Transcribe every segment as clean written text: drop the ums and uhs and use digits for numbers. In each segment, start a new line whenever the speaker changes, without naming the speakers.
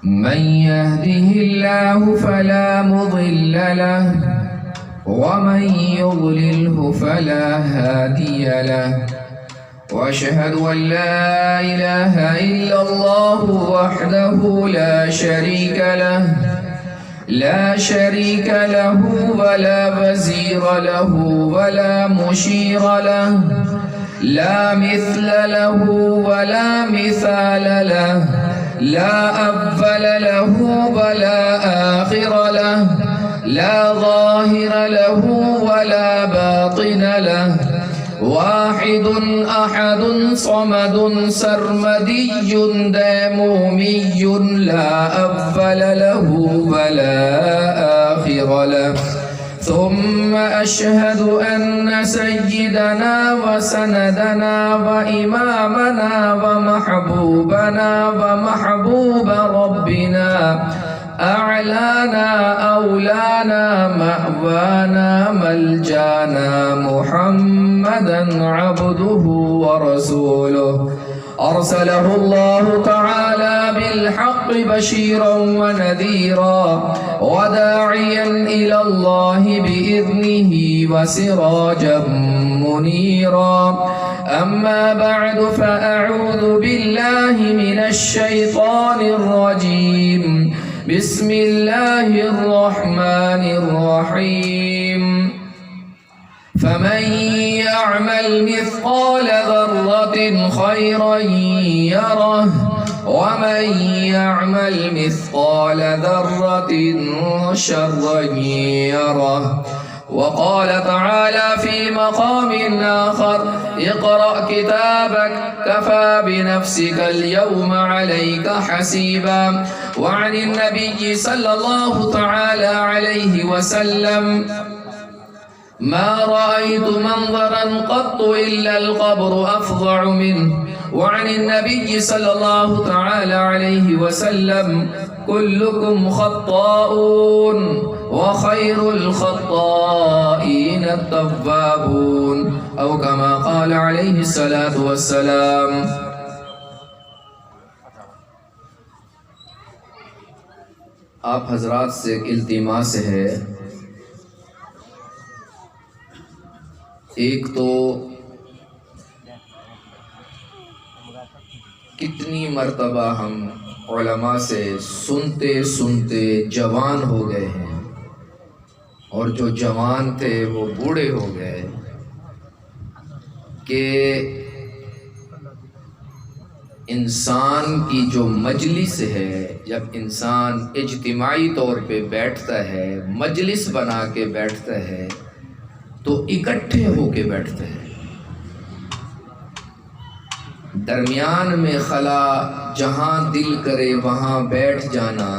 من يهده الله فلا مضل له ومن يضلله فلا هادي له وأشهد أن لا إله إلا الله وحده لا شريك له ولا وزير له ولا مشير له لا مثل له ولا مثال له لا أول له ولا آخر له لا ظاهر له ولا باطن له واحد أحد صمد سرمدي ديمومي لا أول له ولا آخر له ثم أشهد أن سيدنا وسندنا وإمامنا ومحبوبنا ومحبوب ربنا أعلانا أولانا مأوانا ملجانا محمدا عبده ورسوله أرسله الله تعالى بالحق بشيرا ونذيرا وداعيا إلى الله بإذنه وسراجا منيرا أما بعد فأعوذ بالله من الشيطان الرجيم بسم الله الرحمن الرحيم فمن يعمل مثقال ذرة خيرا يره ومن يعمل مثقال ذرة شرا يره وقال تعالى في مقام آخر اقرأ كتابك كفى بنفسك اليوم عليك حسيبا وعن النبي صلى الله تعالى عليه وسلم ما رأيت منظرا قط إلا القبر أفظع منه وعن النبي صلى الله تعالى عليه وسلم كلكم خطاؤون وخير الخطائين التوابون أو كما قال عليه الصلاة والسلام. آپ حضرات سے التماس ہے، ایک تو کتنی مرتبہ ہم علماء سے سنتے سنتے جوان ہو گئے ہیں اور جو جوان تھے وہ بوڑھے ہو گئے کہ انسان کی جو مجلس ہے، جب انسان اجتماعی طور پہ بیٹھتا ہے، مجلس بنا کے بیٹھتا ہے تو اکٹھے ہو کے بیٹھتے ہیں، درمیان میں خلا، جہاں دل کرے وہاں بیٹھ جانا،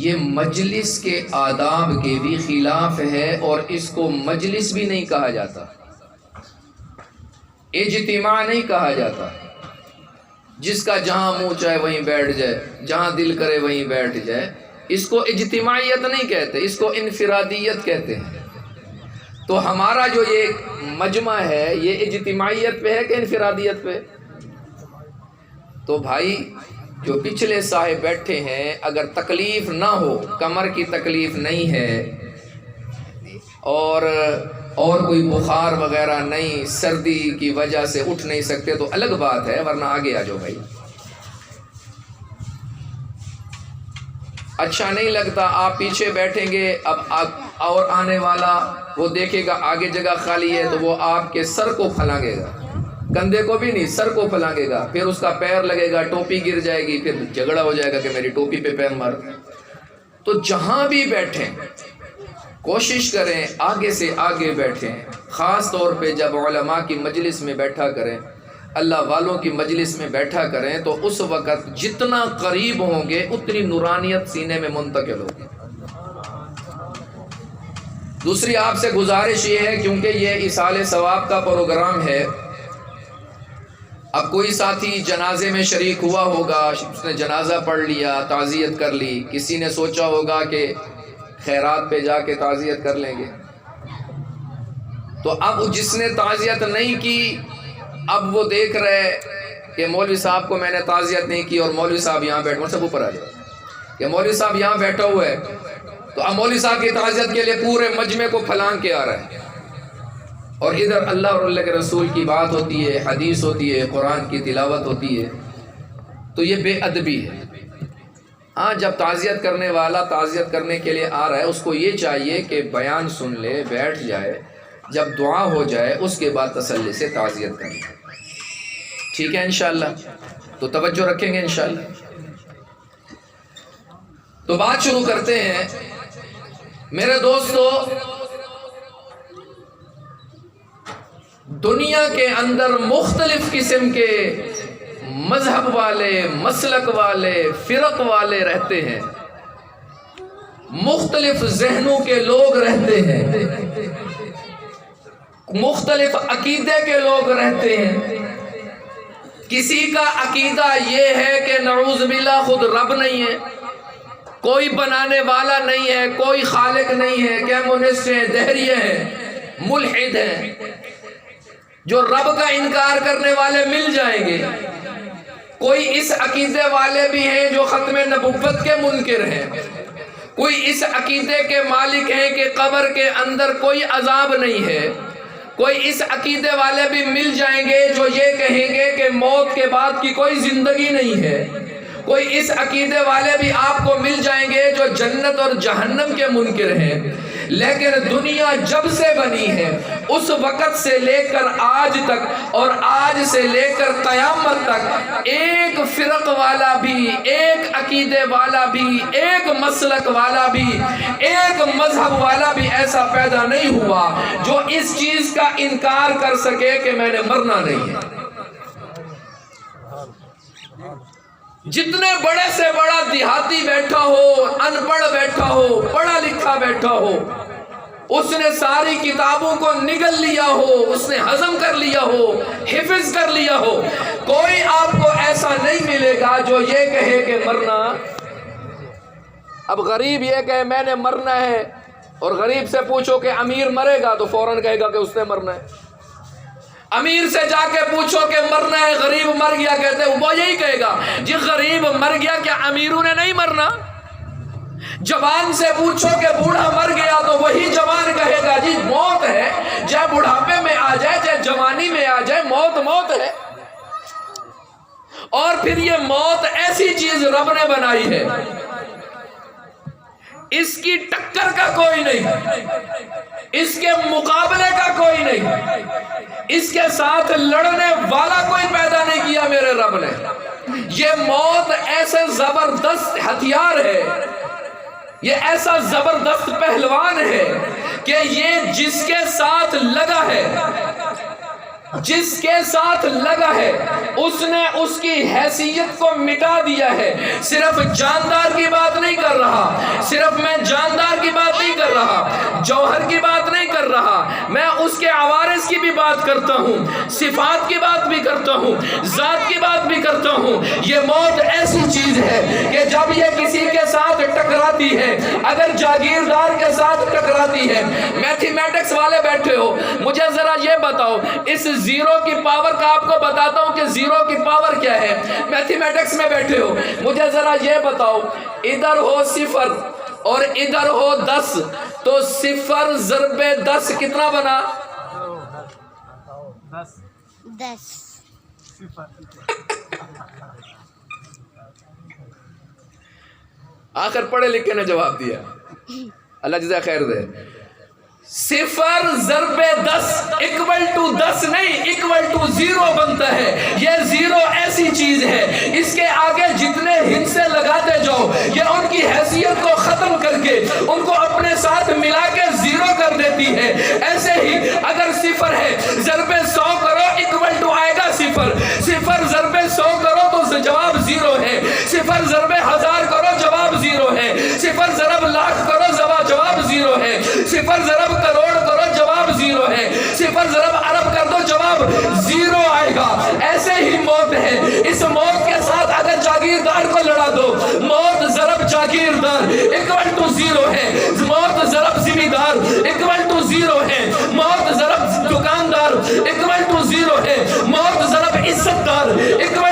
یہ مجلس کے آداب کے بھی خلاف ہے اور اس کو مجلس بھی نہیں کہا جاتا، اجتماع نہیں کہا جاتا. جس کا جہاں منہ چاہے وہیں بیٹھ جائے، جہاں دل کرے وہیں بیٹھ جائے، اس کو اجتماعیت نہیں کہتے، اس کو انفرادیت کہتے ہیں. تو ہمارا جو یہ مجمع ہے یہ اجتماعیت پہ ہے کہ انفرادیت پہ؟ تو بھائی جو پچھلے صاحب بیٹھے ہیں، اگر تکلیف نہ ہو، کمر کی تکلیف نہیں ہے اور کوئی بخار وغیرہ نہیں، سردی کی وجہ سے اٹھ نہیں سکتے تو الگ بات ہے، ورنہ آگے آ جاؤ بھائی. اچھا نہیں لگتا آپ پیچھے بیٹھیں گے، اب اور آنے والا وہ دیکھے گا آگے جگہ خالی ہے تو وہ آپ کے سر کو پھلانگے گا، کندھے کو بھی نہیں، سر کو پھلانگے گا، پھر اس کا پیر لگے گا، ٹوپی گر جائے گی، پھر جھگڑا ہو جائے گا کہ میری ٹوپی پہ پیر مار. تو جہاں بھی بیٹھیں کوشش کریں آگے سے آگے بیٹھیں، خاص طور پہ جب علماء کی مجلس میں بیٹھا کریں، اللہ والوں کی مجلس میں بیٹھا کریں تو اس وقت جتنا قریب ہوں گے اتنی نورانیت سینے میں منتقل ہوگی. دوسری آپ سے گزارش یہ ہے، کیونکہ یہ ایصال ثواب کا پروگرام ہے، اب کوئی ساتھی جنازے میں شریک ہوا ہوگا، اس نے جنازہ پڑھ لیا، تعزیت کر لی، کسی نے سوچا ہوگا کہ خیرات پہ جا کے تعزیت کر لیں گے، تو اب جس نے تعزیت نہیں کی اب وہ دیکھ رہے کہ مولوی صاحب کو میں نے تعزیت نہیں کی اور مولوی صاحب یہاں بیٹھ سب اوپر آ جائے کہ مولوی صاحب یہاں بیٹھا ہوا ہے تو اب مولوی صاحب کی تعزیت کے لیے پورے مجمع کو پھلانگ کے آ رہا ہے، اور ادھر اللہ اور اللہ کے رسول کی بات ہوتی ہے، حدیث ہوتی ہے، قرآن کی تلاوت ہوتی ہے، تو یہ بے ادبی ہے۔ ہاں جب تعزیت کرنے والا تعزیت کرنے کے لیے آ رہا ہے اس کو یہ چاہیے کہ بیان سن لے، بیٹھ جائے، جب دعا ہو جائے اس کے بعد تسلی سے تعزیت کریں۔ ٹھیک ہے انشاءاللہ، تو توجہ رکھیں گے انشاءاللہ۔ تو بات شروع کرتے ہیں میرے دوستو۔ دنیا کے اندر مختلف قسم کے مذہب والے، مسلک والے، فرق والے رہتے ہیں، مختلف ذہنوں کے لوگ رہتے ہیں، مختلف عقیدے کے لوگ رہتے ہیں۔ کسی کا عقیدہ یہ ہے کہ نعوذ باللہ خود رب نہیں ہے، کوئی بنانے والا نہیں ہے، کوئی خالق نہیں ہے، کمیونسٹ ہیں، دہریے ہیں، ملحد ہیں، جو رب کا انکار کرنے والے مل جائیں گے۔ کوئی اس عقیدے والے بھی ہیں جو ختم نبوت کے منکر ہیں، کوئی اس عقیدے کے مالک ہیں کہ قبر کے اندر کوئی عذاب نہیں ہے، کوئی اس عقیدے والے بھی مل جائیں گے جو یہ کہیں گے کہ موت کے بعد کی کوئی زندگی نہیں ہے، کوئی اس عقیدے والے بھی آپ کو مل جائیں گے جو جنت اور جہنم کے منکر ہیں۔ لیکن دنیا جب سے بنی ہے اس وقت سے لے کر آج تک اور آج سے لے کر قیامت تک ایک فرق والا بھی، ایک عقیدے والا بھی، ایک مسلک والا بھی، ایک مذہب والا بھی ایسا پیدا نہیں ہوا جو اس چیز کا انکار کر سکے کہ میں نے مرنا نہیں ہے۔ جتنے بڑے سے بڑا دیہاتی بیٹھا ہو، ان پڑھ بیٹھا ہو، پڑھا لکھا بیٹھا ہو، اس نے ساری کتابوں کو نگل لیا ہو، اس نے ہضم کر لیا ہو، حفظ کر لیا ہو، کوئی آپ کو ایسا نہیں ملے گا جو یہ کہے کہ مرنا۔ اب غریب یہ کہے میں نے مرنا ہے، اور غریب سے پوچھو کہ امیر مرے گا تو فوراً کہے گا کہ اس نے مرنا ہے۔ امیر سے جا کے پوچھو کہ مرنا ہے، غریب مر گیا، کہتے ہیں وہ یہی کہے گا جی غریب مر گیا، کیا امیروں نے نہیں مرنا؟ جوان سے پوچھو کہ بوڑھا مر گیا تو وہی جوان کہے گا جی موت ہے، چاہے بڑھاپے میں آ جائے چاہے جوانی میں آ جائے، موت موت ہے۔ اور پھر یہ موت ایسی چیز رب نے بنائی ہے، اس کی ٹکر کا کوئی نہیں، اس کے مقابلے کا کوئی نہیں، اس کے ساتھ لڑنے والا کوئی پیدا نہیں کیا میرے رب نے۔ یہ موت ایسے زبردست ہتھیار ہے، یہ ایسا زبردست پہلوان ہے کہ یہ جس کے ساتھ لگا ہے، جس کے ساتھ لگا ہے اس نے اس کی حیثیت کو مٹا دیا ہے۔ صرف جاندار کی بات نہیں کر رہا، صرف میں جاندار کی بات نہیں کر رہا، جوہر کی بات نہیں کر رہا، میں اس کے عوارض کی بھی بات کرتا ہوں، صفات کی بات بھی کرتا ہوں، ذات کی بات بھی کرتا ہوں۔ یہ موت ایسی چیز ہے کہ جب یہ کسی کے ساتھ ٹکراتی ہے، اگر جاگیردار کے ساتھ ٹکراتی ہے، میتھمیٹکس والے بیٹھے ہو، مجھے ذرا یہ بتاؤ، اس زیرو کی پاور کا آپ کو بتاتا ہوں کہ زیرو کی پاور کیا ہے۔ میتھمیٹکس میں بیٹھے ہو، مجھے ذرا یہ بتاؤ، ادھر ہو صفر اور ادھر ہو 10 تو صفر ضرب 10 کتنا بنا؟
10۔
آخر پڑھے لکھے نے جواب دیا، اللہ جزا خیر دے۔ صفر ضرب 10 اکول ٹو 10 نہیں، اکول ٹو 0 بنتا ہے۔ یہ 0 ایسی چیز ہے، اس کے آگے جتنے ہندسے لگاتے جاؤ یہ ان کی حیثیت کو ختم کر کے ان کو اپنے ساتھ ملا کے 0 کر دیتی ہے۔ ایسے ہی اگر صفر ہے ضرب 100 کرو اکول ٹو آئے گا صفر، صفر ضرب 100 کرو تو جواب 0 ہے، صفر ضرب 1000 کرو جواب 0 ہے، صفر ضرب لاکھ کرو جواب 0 ہے، صفر ضرب کروڑ کرو جواب 0 ہے، صفر ضرب ارب کر دو جواب 0 آئے گا۔ ایسے ہی موت ہے، اس موت کے ساتھ اگر جاگیردار کو لڑا دو، موت ضرب جاگیردار اکول ٹو 0 ہے، موت ضرب زمیندار اکول ٹو 0 ہے، موت ضرب دکاندار اکول ٹو 0 ہے، موت ضرب عزت دار اکول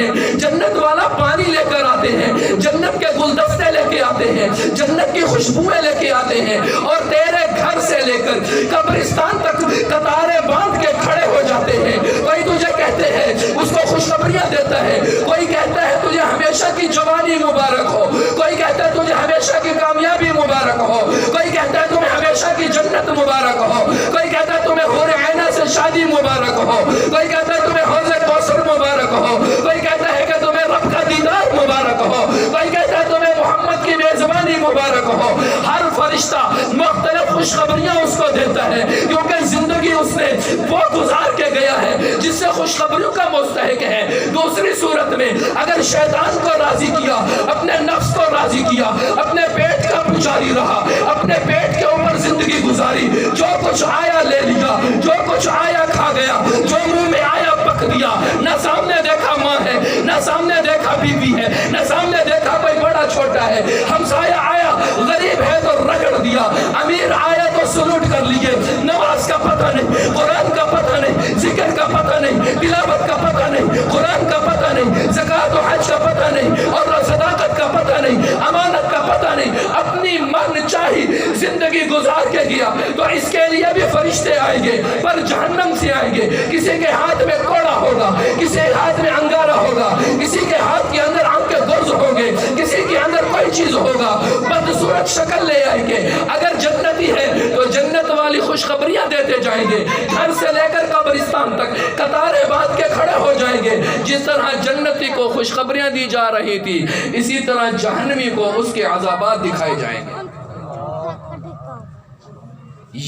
ہیں, جنت والا پانی لے کر آتے ہیں, جنت کے گلدستے لے کے آتے ہیں, جنت کی خوشبوئیں لے کے آتے ہیں, اور تیرے گھر سے لے کر قبرستان تک قطاریں باندھ کے کھڑے ہو جاتے ہیں. کوئی تجھے کہتے ہیں, اس کو خوشخبریاں دیتا ہے, کوئی کہتا ہے تجھے ہمیشہ کی جوانی مبارک ہو, کوئی کہتا ہے تجھے ہمیشہ کی کامیابی مبارک ہو, کوئی کہتا ہے تمہیں ہمیشہ کی جنت مبارک ہو, کوئی کہتا ہے تمہیں حور عینہ سے شادی مبارک ہو, کوئی کہتا ہے تمہیں حوض کوثر مبارک ہو, کوئی کہتا ہے کہ تمہیں رب کا دیدار مبارک ہو, کوئی کہتا ہے تمہیں محمد کی میزبانی مبارک ہو. ہر فرشتہ مختلف خوشخبریاں اس کو دیتا ہے, کیونکہ زندگی اس نے وہ گزار کے گیا ہے جس سے خوشخبریوں کا مستحق ہے. دوسری صورت میں اگر شیطان کو راضی کیا, اپنے نفس کو راضی کیا, اپنے پیٹ کا پجاری رہا, اپنے پیٹ کے اوپر زندگی گزاری, جو کچھ آیا لے لیا, جو کچھ آیا کھا گیا, جو منہ میں آیا پک دیا, نہ سامنے دیکھا ماں ہے, نہ سامنے دیکھا بیوی ہے, نہ سامنے دیکھا کوئی بڑا چھوٹا ہے, ہمسایہ آیا غریب ہے تو رگڑ دیا, امیر آیا تو سلوٹ کر لیے. نماز کا پتہ نہیں, قرآن کا پتہ نہیں, ذکر کا پتہ نہیں, تلاوت کا پتہ نہیں, قرآن کا پتہ نہیں, زکوٰۃ و حج کا پتہ نہیں, اور صداقت کا پتہ نہیں, امانت کا پتہ نہیں, اپنی من چاہی زندگی گزار کے گیا. تو اس کے لیے بھی فرشتے آئیں گے, پر جہنم سے آئیں گے. کسی کے ہاتھ میں کوڑا ہوگا, کسی کے ہاتھ میں انگارہ ہوگا, کسی کے ہاتھ کے اندر آنکھ کے گرز ہوں گے, کسی کے اندر کوئی چیز ہوگا, بدصورت شکل لے آئیں گے. اگر جنتی ہے تو جنت والی خوشخبریاں دیتے جائیں گے, گھر سے لے کر قبرستان تک قطاریں باندھ کے کھڑے ہو جائیں گے. جس طرح جنتی کو خوشخبریاں دی جا رہی تھی, اسی طرح جہنمی کو اس کے عذابات دکھائے جائیں گے.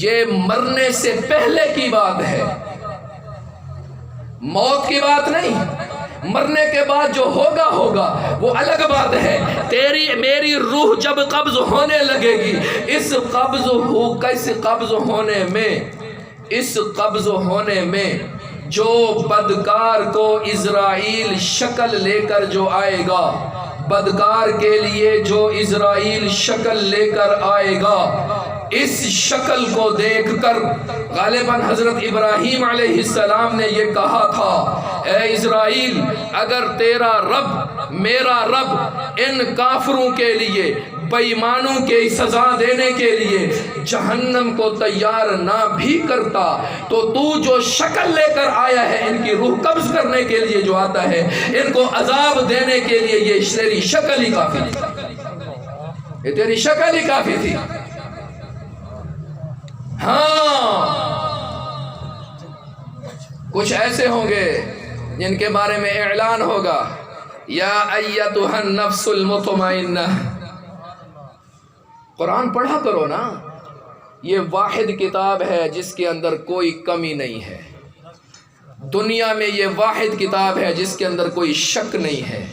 یہ مرنے سے پہلے کی بات ہے, موت کی بات نہیں. مرنے کے بعد جو ہوگا ہوگا وہ الگ بات ہے. تیری میری روح جب قبض ہونے لگے گی, اس قبض ہونے میں جو بدکار کو عزرائیل شکل لے کر جو آئے گا, بدکار کے لیے جو عزرائیل شکل لے کر آئے گا, اس شکل کو دیکھ کر غالباً حضرت ابراہیم علیہ السلام نے یہ کہا تھا, اے اسرائیل, اگر تیرا رب میرا رب ان کافروں کے لیے, بے ایمانوں کے سزا دینے کے لیے جہنم کو تیار نہ بھی کرتا, تو تو جو شکل لے کر آیا ہے, ان کی روح قبض کرنے کے لیے جو آتا ہے, ان کو عذاب دینے کے لیے یہ تیری شکل ہی کافی تھی, یہ تیری شکل ہی کافی تھی. ہاں, کچھ ایسے ہوں گے جن کے بارے میں اعلان ہوگا, یا ایتھا النفس المطمئنہ. قرآن پڑھا کرو نا, یہ واحد کتاب ہے جس کے اندر کوئی کمی نہیں ہے. دنیا میں یہ واحد کتاب ہے جس کے اندر کوئی شک نہیں ہے.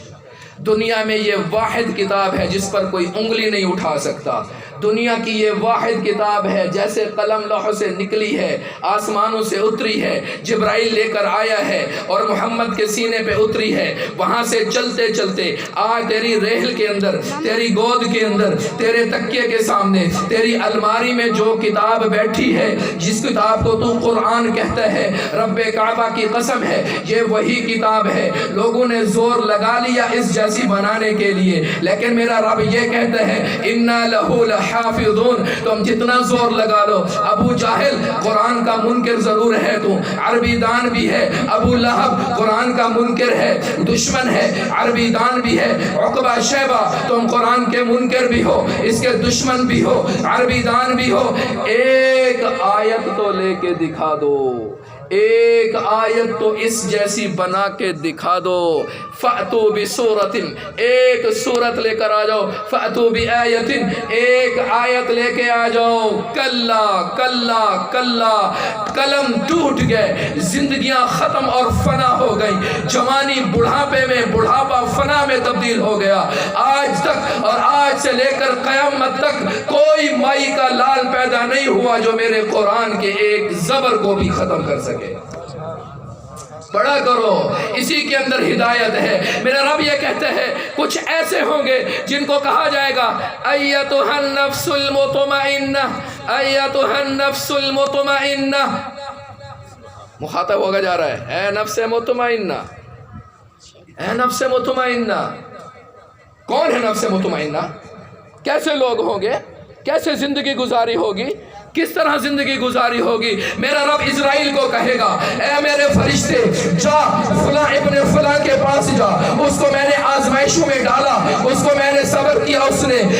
دنیا میں یہ واحد کتاب ہے جس پر کوئی انگلی نہیں اٹھا سکتا. دنیا کی یہ واحد کتاب ہے, جیسے قلم لوح سے نکلی ہے, آسمانوں سے اتری ہے, جبرائیل لے کر آیا ہے اور محمد کے سینے پہ اتری ہے. وہاں سے چلتے چلتے آج تیری ریحل کے اندر, تیری گود کے اندر, تیرے تکیے کے سامنے, تیری الماری میں جو کتاب بیٹھی ہے, جس کتاب کو تو قرآن کہتا ہے, رب کعبہ کی قسم ہے یہ وہی کتاب ہے. لوگوں نے زور لگا لیا اس جیسی بنانے کے لیے, لیکن میرا رب یہ کہتا ہے اِنَّا لَهُ لَحَافِظُونَ. تم جتنا زور لگا لو, ابو جاہل قرآن کا منکر ضرور ہے, تو عربی دان بھی ہے. ابو لہب قرآن کا منکر ہے, دشمن ہے, عربی دان بھی ہے. عقبہ شیبہ تم قرآن کے منکر بھی ہو, اس کے دشمن بھی ہو, عربی دان بھی ہو. ایک آیت تو لے کے دکھا دو, ایک آیت تو اس جیسی بنا کے دکھا دو. فَأْتُوا بِسُورَةٍ, ایک سورت لے کر آ جاؤ. فَأْتُوا بِآیَةٍ, ایک آیت لے کے آ جاؤ. کلا کلا کلا, قلم ٹوٹ گئے, زندگیاں ختم اور فنا ہو گئیں. جوانی بڑھاپے میں, بڑھاپا فنا میں تبدیل ہو گیا. آج تک اور آج سے لے کر قیامت تک کوئی مائی کا لال پیدا نہیں ہوا جو میرے قرآن کے ایک زبر کو بھی ختم کر سکے. پڑھا کرو, اسی کے اندر ہدایت ہے. میرا رب یہ کہتا ہے کچھ ایسے ہوں گے جن کو کہا جائے گا ایتھا النفس المطمئنہ, ایتھا النفس المطمئنہ. مخاطب ہوگا جا رہا ہے, اے نفس مطمئنہ, اے نفس مطمئنہ، کون ہے نفس مطمئنہ؟ کیسے لوگ ہوں گے؟ کیسے زندگی گزاری ہوگی؟ کس طرح زندگی گزاری ہوگی؟ میرا رب اسرائیل کو کہے گا اے میرے فرشتے جا فلاں ابن فلاں کے پاس جا، اس کو میں نے آزمائشوں میں ڈالا، اس کو میں نے صبر کیا،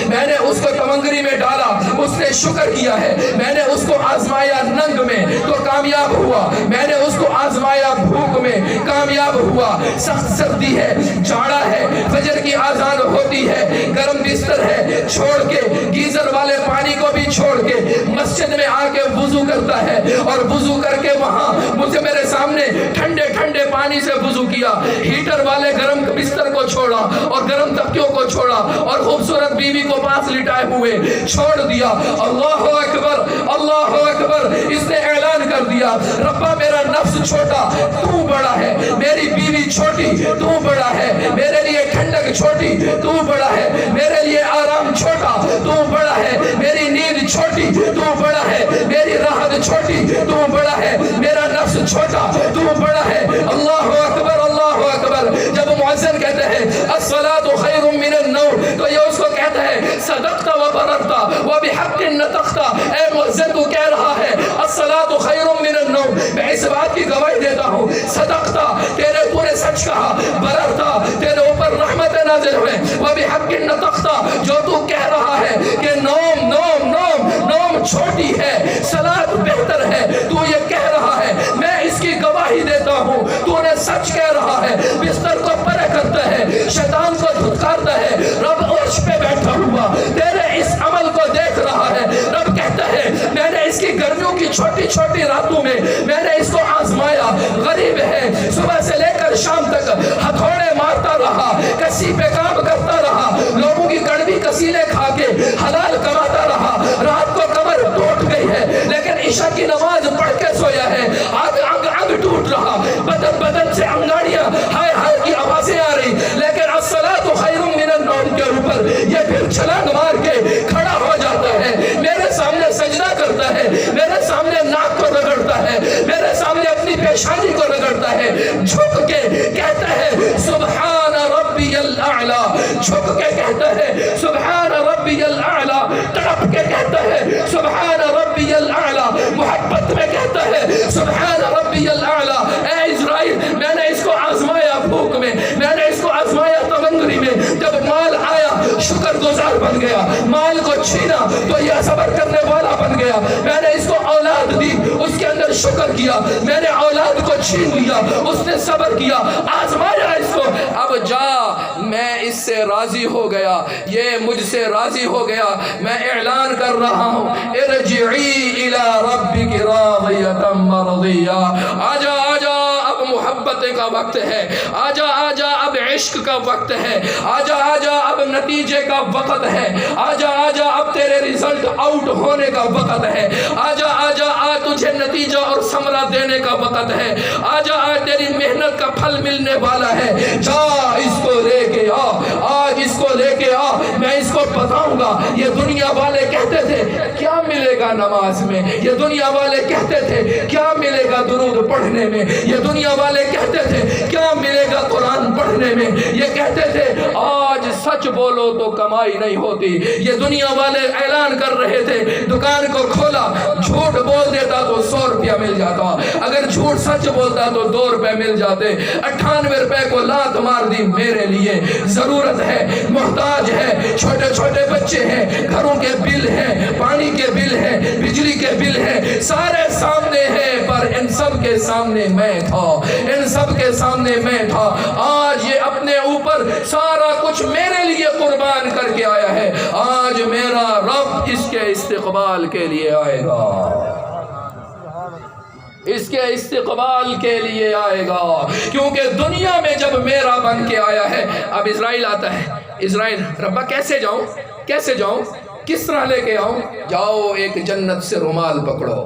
میں نے اس کو تمنگری میں ڈالا، اس نے شکر کیا ہے، میں نے اس کو آزمایا ننگ میں تو کامیاب ہوا، میں نے اس کو آزمایا بھوک میں کامیاب ہوا، سخت سردی ہے، جاڑا ہے، فجر کی آذان ہوتی ہے، گرم بستر ہے، چھوڑ کے گیزر والے پانی کو بھی چھوڑ کے مسجد میں آ کے وضو کرتا ہے، اور وضو کر کے وہاں مجھے میرے سامنے ٹھنڈے ٹھنڈے پانی سے وضو کیا، ہیٹر والے گرم بستر کو چھوڑا اور گرم تکیوں کو چھوڑا اور خوبصورت بیوی کو پاس لٹائے ہوئے چھوڑ دیا۔ اللہ اکبر، اللہ اکبر، اس نے اعلان کر دیا ربا میرا نفس چھوٹا تو بڑا ہے، میری بیوی چھوٹی تو بڑا ہے، میرے لیے ٹھنڈک چھوٹی تو بڑا ہے، میرے لیے آرام چھوٹا تو بڑا ہے، میری نیند چھوٹی تو بڑا ہے، میری راحت چھوٹی تو بڑا ہے، میرا نفس چھوٹا تو بڑا ہے۔ اللہ اکبر، اللہ اکبر۔ جب مؤذن کہتے ہیں الصلاۃ خیر من النوم تو یہ اس کو کہتا ہے صدقت و بررت و بحق نطقت، اے مؤذن تو کہہ رہا ہے الصلاۃ خیر من النوم، میں اس بات کی گواہی دیتا ہوں صدقت، تو نے سچ کہا، بررت، تیرے اوپر رحمت نازل ہوئے، و بحق نطقت، جو تو کہہ رہا ہے کہ نوم نوم نوم نوم چھوٹی ہے، صلاۃ بہتر ہے، تو یہ کہہ رہا ہے، میں اس کی گواہی دیتا ہوں تو نے سچ کہہ رہا ہے۔ بستر کو پرے کرتا ہے، شیطان کو دھتکارتا ہے، رب عرش پہ بیٹھا ہوا تیرے اس عمل کو دیکھ رہا ہے، رب کہتا ہے میں نے اس کی گرمیوں کی چھوٹی چھوٹی راتوں میں میں نے اس کو آزمایا، غریب ہے، صبح سے لے کر شام تک ہتھوڑے مارتا رہا، کسی پہ کام کرتا رہا، لوگوں کی کڑوی کسیلے کھا کے حلال کماتا رہا، رات کو کمر ٹوٹ گئی ہے لیکن عشاء کی نماز پڑھ کے سویا ہے، انگ ٹوٹ رہا، بدن بدن سے انگاڑیاں ہائے ہائے کی آوازیں آ رہی، لیکن الصلاۃ خیر من النوم کے اوپر یہ پھر چھلانگ مار کے کھڑا ہو جاتا ہے، میرے سامنے سجدہ کرتا ہے، میرے سامنے ناک کو رگڑتا ہے، میرے سامنے اپنی پیشانی کو رگڑتا ہے، جھک کے کہتا ہے سبحان ربی الاعلی، جھک کے کہتا ہے سبحان ربی الاعلی، تڑپ کے کہتا ہے سبحان ربی الاعلی، محبت میں کہتا ہے سبحان ربی الاعلی۔ اے اسرائیل میں نے اس کو آزمایا بھوک میں، میں نے اس کو آزمایا تمنگری میں، جب مال آیا شکر گزار بن گیا، مال کو چھینا تو یہ صبر کرنے والا بن گیا، میں نے اس کو اولاد دی اس کے اندر شکر کیا، میں نے اولاد کو چھین لیا اس نے صبر کیا، آزمایا اس کو، اب جا میں اس سے راضی ہو گیا، یہ مجھ سے راضی ہو گیا، میں اعلان کر رہا ہوں ارجعی الی ربک راضیۃ مرضیہ، آجا آجا اب محبت کا وقت ہے، آجا آجا اب عشق کا وقت ہے، آجا آجا اب نتیجے کا وقت ہے، آجا آجا اب تیرے رزلٹ آؤٹ ہونے کا وقت ہے، آجا آجا آج تجھے نتیجہ اور ثمرہ دینے کا وقت ہے، آجا آج تیری محنت کا پھل ملنے والا ہے، جا اس کو لے کے آ، آج اس کو لے کے آ، میں اس کو بتاؤں گا۔ یہ دنیا والے کہتے تھے کیا ملے گا نماز میں، یہ دنیا والے کہتے تھے کیا ملے گا درود پڑھنے میں، یہ دنیا والے کہتے تھے کیا ملے گا قرآن پڑھنے میں، یہ کہتے تھے آج سچ بولو تو کمائی نہیں ہوتی، یہ دنیا والے اعلان کر رہے تھے دکان کو کھولا، جھوٹ بول دیتا تو 100 روپیہ مل جاتا، اگر جھوٹ سچ بولتا تو 2 روپے مل جاتے، 98 روپے کو لات مار دی، میرے لیے ضرورت ہے، محتاج ہے، چھوٹے چھوٹے بچے ہیں، گھروں کے بل ہیں، پانی کے بل ہیں، بجلی کے بل ہیں، سارے سامنے ہیں، پر ان سب کے سامنے میں تھا، ان سب کے سامنے میں تھا، آج یہ اپنے اوپر سارا کچھ میرے لیے قربان کر کے آیا ہے، آج میرا رب اس کے استقبال کے لیے آئے گا، اس کے استقبال کے لیے آئے گا، کیونکہ دنیا میں جب میرا بن کے آیا ہے۔ اب اسرائیل آتا ہے، اسرائیل ربا کیسے جاؤں، کیسے جاؤں، کس طرح لے کے آؤں؟ جاؤ ایک جنت سے رومال پکڑو،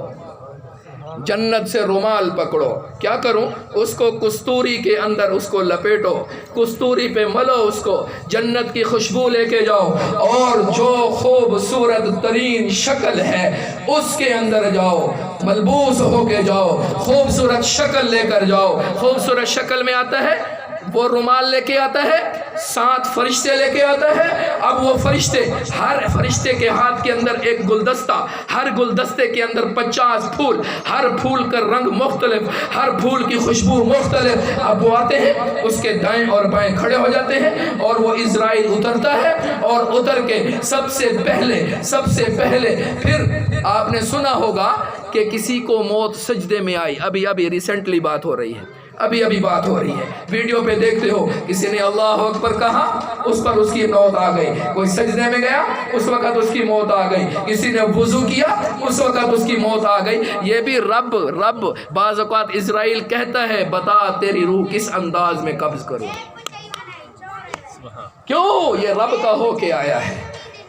جنت سے رومال پکڑو، کیا کروں؟ اس کو کستوری کے اندر اس کو لپیٹو، کستوری پہ ملو اس کو، جنت کی خوشبو لے کے جاؤ، اور جو خوبصورت ترین شکل ہے اس کے اندر جاؤ، ملبوس ہو کے جاؤ، خوبصورت شکل لے کر جاؤ۔ خوبصورت شکل میں آتا ہے وہ رومال لے کے آتا ہے، 7 فرشتے لے کے آتا ہے۔ اب وہ فرشتے، ہر فرشتے کے ہاتھ کے اندر ایک گلدستہ، ہر گلدستے کے اندر 50 پھول، ہر پھول کا رنگ مختلف، ہر پھول کی خوشبو مختلف۔ اب وہ آتے ہیں، اس کے دائیں اور بائیں کھڑے ہو جاتے ہیں، اور وہ اسرائیل اترتا ہے، اور اتر کے سب سے پہلے پھر آپ نے سنا ہوگا کہ کسی کو موت سجدے میں آئی، ابھی ریسنٹلی بات ہو رہی ہے، ابھی بات ہو رہی ہے، ویڈیو پہ دیکھتے ہو، کسی نے اللہ اکبر کہا، اس پر اس کی موت آ گئی، کوئی سجدے میں گیا، اس وقت اس کی موت آ گئی، کسی نے وضو کیا، اس وقت اس کی موت آ گئی۔ یہ بھی رب بعض اوقات اسرائیل کہتا ہے بتا تیری روح کس انداز میں قبض کروں، کیوں؟ یہ رب کا ہو کے آیا ہے۔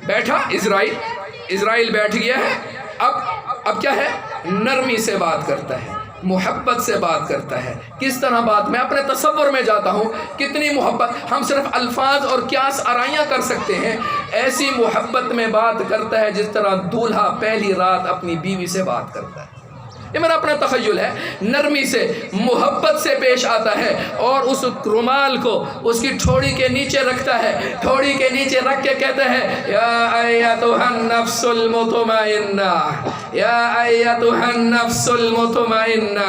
بیٹھا اسرائیل بیٹھ گیا ہے، اب کیا ہے؟ نرمی سے بات کرتا ہے، محبت سے بات کرتا ہے۔ کس طرح بات؟ میں اپنے تصور میں جاتا ہوں، کتنی محبت، ہم صرف الفاظ اور قیاس آرائیاں کر سکتے ہیں، ایسی محبت میں بات کرتا ہے جس طرح دولہا پہلی رات اپنی بیوی سے بات کرتا ہے۔ یہ میرا اپنا تخیل ہے، نرمی سے محبت سے پیش آتا ہے، اور اس رومال کو اس کی ٹھوڑی کے نیچے رکھتا ہے، ٹھوڑی کے نیچے رکھ کے کہتا ہے یا ایتھا النفس المطمئنہ، یا ایتھا النفس المطمئنہ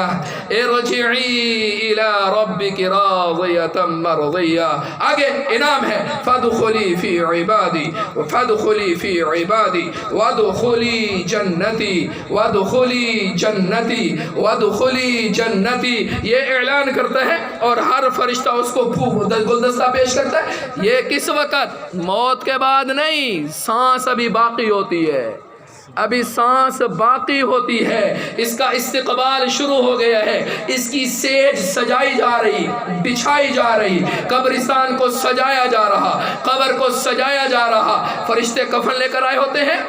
ارجعی الی ربک راضیۃ مرضیہ۔ آگے انعام ہے، فادخلی فی عبادی فادخلی فی عبادی وادخلی جنتی وادخلی جنتی وادخلی جنتی۔ یہ اعلان کرتا ہے، اور ہر فرشتہ اس کو گلدستہ پیش کرتا ہے۔ یہ کس وقت؟ موت کے بعد نہیں، سانس ابھی باقی ہوتی ہے، ابھی سانس باقی ہوتی ہے، اس کا استقبال شروع ہو گیا ہے، اس کی سیج سجائی جا رہی، بچھائی جا رہی، قبرستان کو سجایا جا رہا، قبر کو سجایا جا رہا۔ فرشتے کفن لے کر آئے ہوتے ہیں،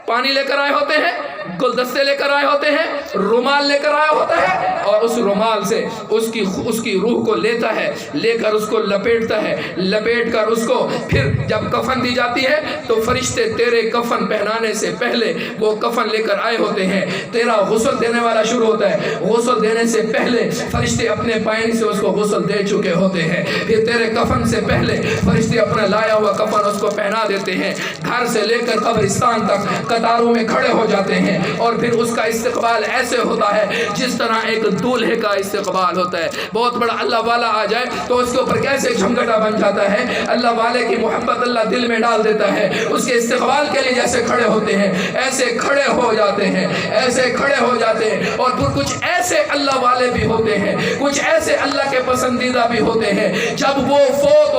پانی لے کر آئے ہوتے ہیں، گلدستے لے کر آئے ہوتے ہیں، رومال لے کر آیا ہوتا ہے، اور اس رومال سے اس کی روح کو لیتا ہے، لے کر اس کو لپیٹتا ہے، لپیٹ کر اس کو پھر جب کفن دی جاتی ہے تو فرشتے تیرے کفن پہنانے سے پہلے وہ کفن لے کر آئے ہوتے ہیں، تیرا غسل دینے والا شروع ہوتا ہے، غسل دینے سے پہلے فرشتے اپنے پائیں سے اس کو غسل دے چکے ہوتے ہیں، پھر تیرے کفن سے پہلے فرشتے اپنا لایا ہوا کفن اس کو پہنا دیتے ہیں، گھر سے لے کر قبرستان تک قطاروں میں کھڑے ہو جاتے ہیں، اور پھر اس کا استقبال ایسے ہوتا ہے جس طرح ایک دولہے کا استقبال ہوتا ہے۔ بہت بڑا اللہ والا آ جائے تو اس کے اوپر کیسے جھمگٹا بن جاتا ہے، اللہ والے کی محبت اللہ دل میں ڈال دیتا ہے، اس کے استقبال کے لیے جیسے کھڑے ہوتے ہیں ایسے کھڑے ہو جاتے ہیں، ایسے کھڑے ہو جاتے ہیں۔ اور پھر کچھ ایسے اللہ والے بھی ہوتے ہیں، کچھ ایسے اللہ کے پسندیدہ بھی ہوتے ہیں، جب وہ فوت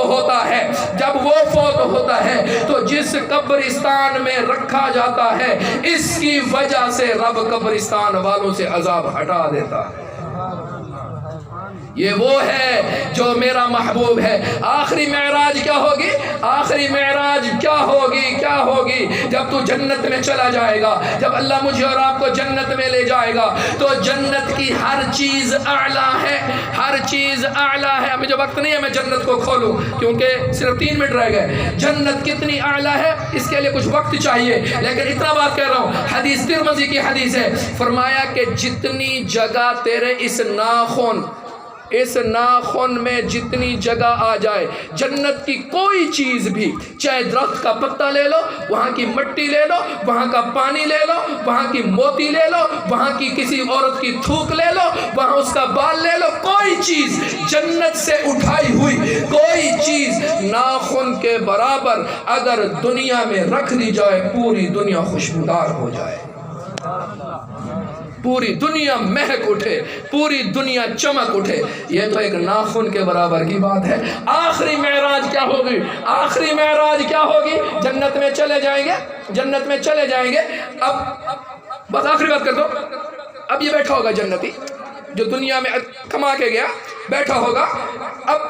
ہوتا ہے تو جس قبرستان میں رکھا جاتا ہے اس کی وجہ سے رب قبرستان والوں سے عذاب ہٹا دیتا ہے۔ یہ وہ ہے جو میرا محبوب ہے۔ آخری معراج کیا ہوگی؟ آخری معراج کیا ہوگی جب تو جنت میں چلا جائے گا، جب اللہ مجھے اور آپ کو جنت میں لے جائے گا تو جنت کی ہر چیز اعلیٰ ہے، ہر چیز اعلیٰ ہے۔ مجھے وقت نہیں ہے میں جنت کو کھولوں کیونکہ صرف 3 منٹ رہ گئے۔ جنت کتنی اعلیٰ ہے اس کے لیے کچھ وقت چاہیے، لیکن اتنا بات کہہ رہا ہوں، حدیث ترمذی کی حدیث ہے، فرمایا کہ جتنی جگہ تیرے اس ناخن میں جتنی جگہ آ جائے، جنت کی کوئی چیز بھی، چاہے درخت کا پتا لے لو، وہاں کی مٹی لے لو، وہاں کا پانی لے لو، وہاں کی موتی لے لو، وہاں کی کسی عورت کی تھوک لے لو، وہاں اس کا بال لے لو، کوئی چیز جنت سے اٹھائی ہوئی کوئی چیز ناخن کے برابر اگر دنیا میں رکھ دی جائے پوری دنیا خوشبودار ہو جائے، پوری دنیا مہک اٹھے، پوری دنیا چمک اٹھے، یہ تو ایک ناخن کے برابر کی بات ہے۔ آخری معراج کیا ہوگی؟ آخری معراج کیا ہوگی؟ جنت میں چلے جائیں گے۔ اب بس آخری بات کر دو، اب یہ بیٹھا ہوگا جنتی جو دنیا میں کما کے گیا، بیٹھا ہوگا، اب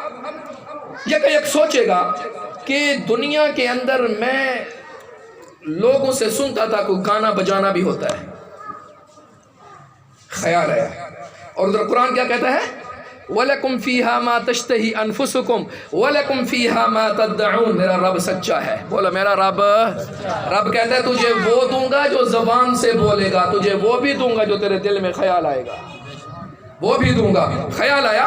یک سوچے گا کہ دنیا کے اندر میں لوگوں سے سنتا تھا کوئی گانا بجانا بھی ہوتا ہے، خیال ہے، اور ادھر قرآن کیا کہتا ہے؟ وَلَكُمْ فِيهَا مَا تَشْتَهِي أَنفُسُكُمْ وَلَكُمْ فِيهَا مَا تَدَّعُونَ۔ میرا رب سچا ہے، بولا میرا رب کہتا ہے تجھے وہ دوں گا جو زبان سے بولے گا، تجھے وہ بھی دوں گا جو تیرے دل میں خیال آئے گا، وہ بھی دوں گا۔ خیال آیا؟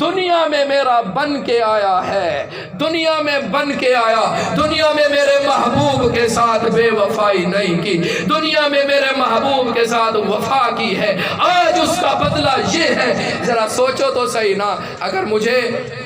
دنیا میں میرا بن کے آیا ہے، دنیا میں بن کے آیا، دنیا میں میرے محبوب کے ساتھ بے وفائی نہیں کی، دنیا میں میرے محبوب کے ساتھ وفا کی ہے، آج اس کا بدلہ یہ ہے۔ ذرا سوچو تو صحیح نا، اگر مجھے،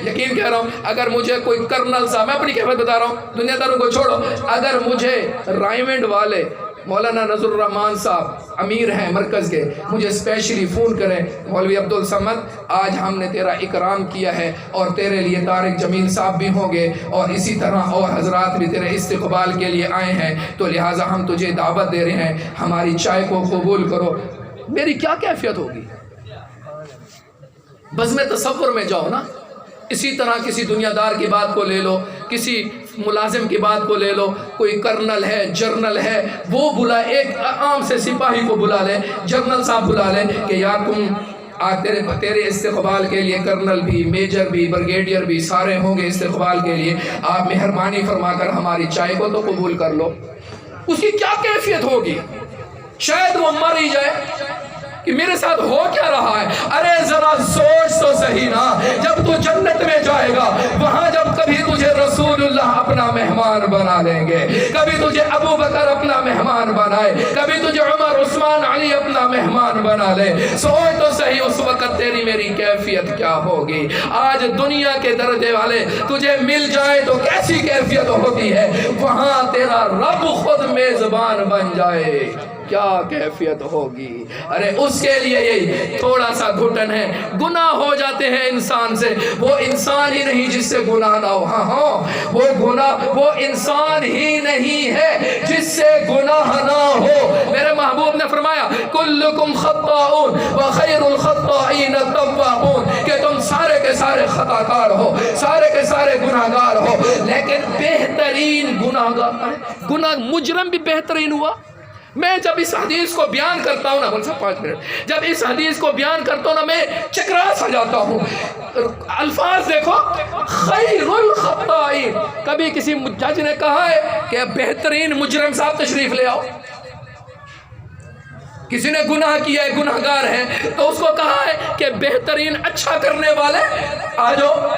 یقین کہہ رہا ہوں، اگر مجھے کوئی کرنل صاحب، میں اپنی کیفیت بتا رہا ہوں، دنیا داروں کو چھوڑو، اگر مجھے رائمنڈ والے مولانا نذر الرحمان صاحب امیر ہیں مرکز کے، مجھے اسپیشلی فون کریں، مولوی عبدالصمد آج ہم نے تیرا اکرام کیا ہے اور تیرے لیے طارق جمیل صاحب بھی ہوں گے اور اسی طرح اور حضرات بھی تیرے استقبال کے لیے آئے ہیں، تو لہٰذا ہم تجھے دعوت دے رہے ہیں، ہماری چائے کو قبول کرو، میری کیا کیفیت ہوگی؟ بس میں تصور میں جاؤ نا۔ اسی طرح کسی دنیا دار کی بات کو لے لو، کسی ملازم کی بات کو لے لو، کوئی کرنل ہے، جرنل ہے، وہ بلا، ایک عام سے سپاہی کو بلا لے، جرنل صاحب بلا لے کہ یار تم آج تیرے استقبال کے لیے کرنل بھی، میجر بھی، بریگیڈیئر بھی سارے ہوں گے استقبال کے لیے، آپ مہربانی فرما کر ہماری چائے کو تو قبول کر لو۔ اس کی کیا کیفیت ہوگی؟ شاید وہ مر ہی جائے کہ میرے ساتھ ہو کیا رہا ہے۔ ارے ذرا سوچ تو صحیح نا، جب تو جنت میں جائے گا، وہاں جب کبھی تجھے رسول اللہ اپنا مہمان بنا لیں گے، کبھی تجھے ابو بکر اپنا مہمان بنائے، کبھی تجھے عمر عثمان علی اپنا مہمان بنا لے، سوچ تو صحیح اس وقت تیری میری کیفیت کیا ہوگی۔ آج دنیا کے درجے والے تجھے مل جائے تو کیسی کیفیت ہوتی ہے، وہاں تیرا رب خود میزبان بن جائے، کیا کیفیت ہوگی۔ ارے اس کے لیے یہی تھوڑا سا گھٹن ہے، گناہ ہو جاتے ہیں انسان سے، وہ انسان ہی نہیں جس سے گناہ نہ ہو، ہاں وہ گناہ، وہ انسان ہی نہیں ہے جس سے گناہ نہ ہو۔ میرے محبوب نے فرمایا کلکم خطاؤن وخیر الخطائین التوابون، کہ تم سارے کے سارے خطا کار ہو، سارے کے سارے گناہ گار ہو، لیکن بہترین گناہ مجرم بھی بہترین ہوا۔ میں جب اس حدیث کو بیان کرتا ہوں نا، بول سا 5 منٹ، جب اس حدیث کو بیان کرتا ہوں نا، میں چکرا سا جاتا ہوں۔ الفاظ دیکھو، خیر الخطائین، کبھی کسی جج نے کہا ہے کہ بہترین مجرم صاحب تشریف لے آؤ؟ کسی نے گناہ کیا ہے، گناہ گار ہے، تو اس کو کہا ہے کہ بہترین اچھا کرنے والے آ جاؤ؟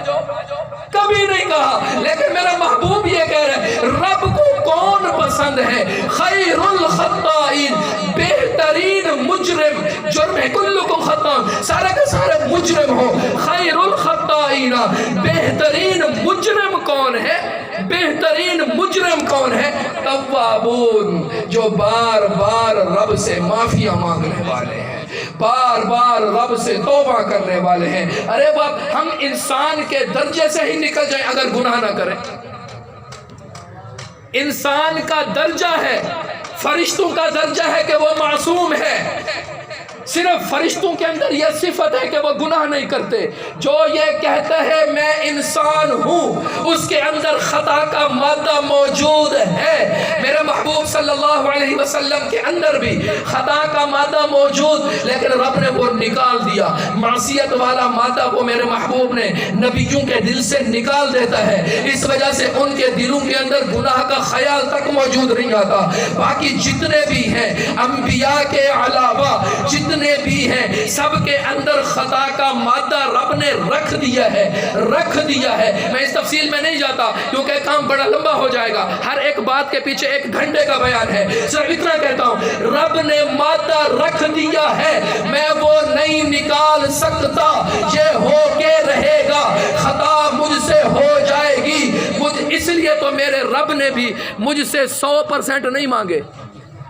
کبھی نہیں کہا۔ لیکن میرا محبوب یہ کہہ رہے ہیں، رب کو کون پسند ہے؟ خیر الخطائین، بہترین مجرم، جرم ہے کلکم خطاؤن، سارے کے سارے مجرم ہو، خیر الخطائین، بہترین مجرم کون ہے؟ بہترین مجرم کون ہے؟ توابون، جو بار بار رب سے معافیاں مانگنے والے ہیں، بار بار رب سے توبہ کرنے والے ہیں۔ ارے باپ، ہم انسان کے درجے سے ہی نکل جائیں اگر گناہ نہ کریں۔ انسان کا درجہ ہے، فرشتوں کا درجہ ہے کہ وہ معصوم ہے، صرف فرشتوں کے اندر یہ صفت ہے کہ وہ گناہ نہیں کرتے۔ جو یہ کہتا ہے میں انسان ہوں، اس کے اندر خطا کا مادہ موجود ہے۔ میرے محبوب صلی اللہ علیہ وسلم کے اندر بھی خطا کا مادہ موجود، لیکن رب نے وہ نکال دیا۔ معصیت والا مادہ وہ میرے محبوب نے نبیوں کے دل سے نکال دیتا ہے، اس وجہ سے ان کے دلوں کے اندر گناہ کا خیال تک موجود نہیں آتا۔ باقی جتنے بھی ہیں انبیاء کے علاوہ، جتنے بھی ہیں، سب کے اندر خطا کا مادہ رب نے رکھ دیا ہے، رکھ دیا ہے۔ میں اس تفصیل میں نہیں جاتا کیونکہ کام بڑا لمبا ہو جائے گا، ہر ایک بات کے پیچھے 1 گھنٹے کا بیان ہے، صرف اتنا کہتا ہوں، رب نے مادہ رکھ دیا ہے، میں وہ نہیں نکال سکتا، یہ ہو کے رہے گا، خطا مجھ سے ہو جائے گی۔ اس لیے تو میرے رب نے بھی مجھ سے 100% نہیں مانگے۔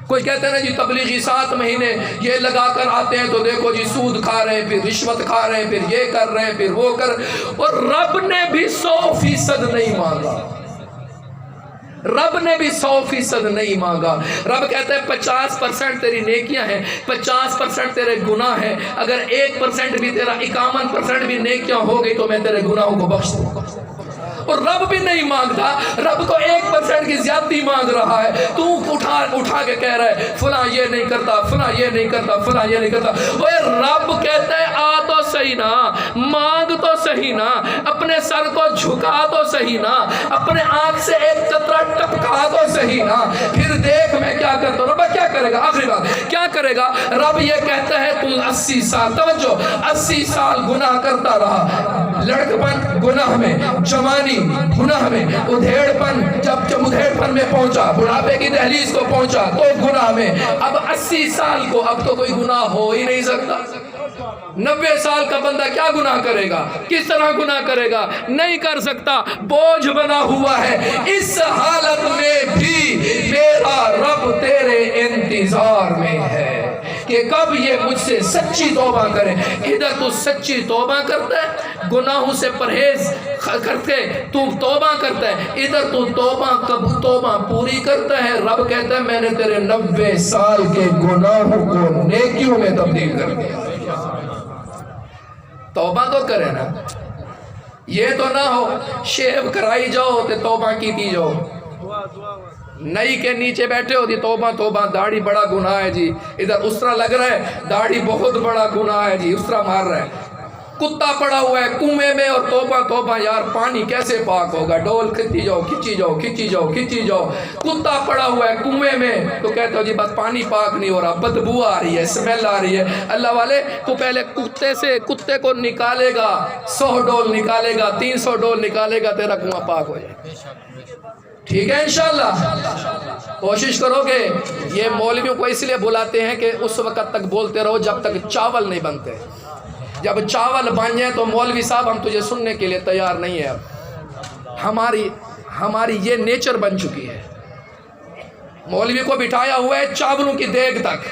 کوئی کہتے ہیں نا جی تبلیغی 7 مہینے یہ لگا کر آتے ہیں تو دیکھو جی سود کھا رہے ہیں، پھر رشوت کھا رہے ہیں، پھر یہ کر رہے ہیں، پھر وہ کر، اور رب نے بھی 100% نہیں مانگا، رب نے بھی 100% نہیں مانگا۔ رب کہتا ہے 50% تیری نیکیاں ہیں، 50% تیرے گناہ ہیں، اگر 1% بھی تیرا 51% بھی نیکیاں ہو گئی تو میں تیرے گناہوں کو بخش دوں گا۔ اور رب بھی نہیں مانگتا، رب تو 1% کی زیادتی مانگ رہا ہے، تو اٹھا کے کہہ رہا ہے فلاں یہ نہیں کرتا، فلاں یہ نہیں کرتا، فلاں یہ نہیں کرتا۔ وہ رب کہتا ہے آ تو صحیح نا، مانگ تو صحیح نا، اپنے اپنے سر کو جھکا تو صحیح نا, اپنے آنکھ سے ایک قطرہ ٹپکا تو صحیح نا, پھر دیکھ میں کیا کرتا ہوں. رب کیا کرے گا؟ آخری بات کیا کرے گا؟ رب یہ کہتا ہے تو 80 سال, توجہ, 80 سال گناہ کرتا رہا, لڑکپن گناہ میں, جوانی گناہ میں, ادھیڑپن جب ادھیڑپن میں پہنچا, بڑھاپے کی دہلیز کو پہنچا تو گناہ میں, اب 80 سال کو اب تو کوئی گناہ ہو ہی نہیں سکتا. 90 سال کا بندہ کیا گناہ کرے گا؟ کس طرح گناہ کرے گا؟ نہیں کر سکتا, بوجھ بنا ہوا ہے. اس حالت میں بھی میرا رب تیرے انتظار میں ہے کہ کب یہ مجھ سے سچی توبہ کرے. ادھر تو سچی توبہ کرتا ہے, گناہوں سے پرہیز کر کے تو توبہ کرتا ہے, ادھر تو توبہ پوری کرتا ہے. رب کہتا ہے میں نے تیرے 90 سال کے گناہوں کو نیکیوں میں تبدیل کر دیا. توبہ تو کرے نا, یہ تو نہ ہو شیو کرائی جاؤ تے توبہ کی دی جاؤ, نئی کے نیچے بیٹھے ہو دی توبہ توبہ, داڑھی بڑا گناہ ہے جی, ادھر اس طرح لگ رہا ہے داڑھی بہت بڑا گناہ ہے جی, اس طرح مار رہا ہے. کتا پڑا ہوا ہے کنویں میں اور توبہ توبہ, یار پانی کیسے پاک ہوگا, ڈول کھچی جاؤ کھچی جاؤ کھچی جاؤ کھچی جاؤ. کتا پڑا ہوا ہے کنویں میں تو کہتے ہو جی بس پانی پاک نہیں ہو رہا, بدبو آ رہی ہے, اسمیل آ رہی ہے. اللہ والے تو پہلے کتے کو نکالے گا, 100 ڈول نکالے گا, 300 ڈول نکالے گا, تیرا کنواں پاک ہو جائے. ٹھیک ہے انشاءاللہ کوشش کرو گے. یہ مولویوں کو اس لیے بلاتے ہیں کہ اس وقت تک بولتے رہو جب تک چاول نہیں بنتے. جب چاول بن جائیں تو مولوی صاحب ہم تجھے سننے کے لیے تیار نہیں ہے. ہماری یہ نیچر بن چکی ہے. مولوی کو بٹھایا ہوا ہے چاولوں کی دیگ تک,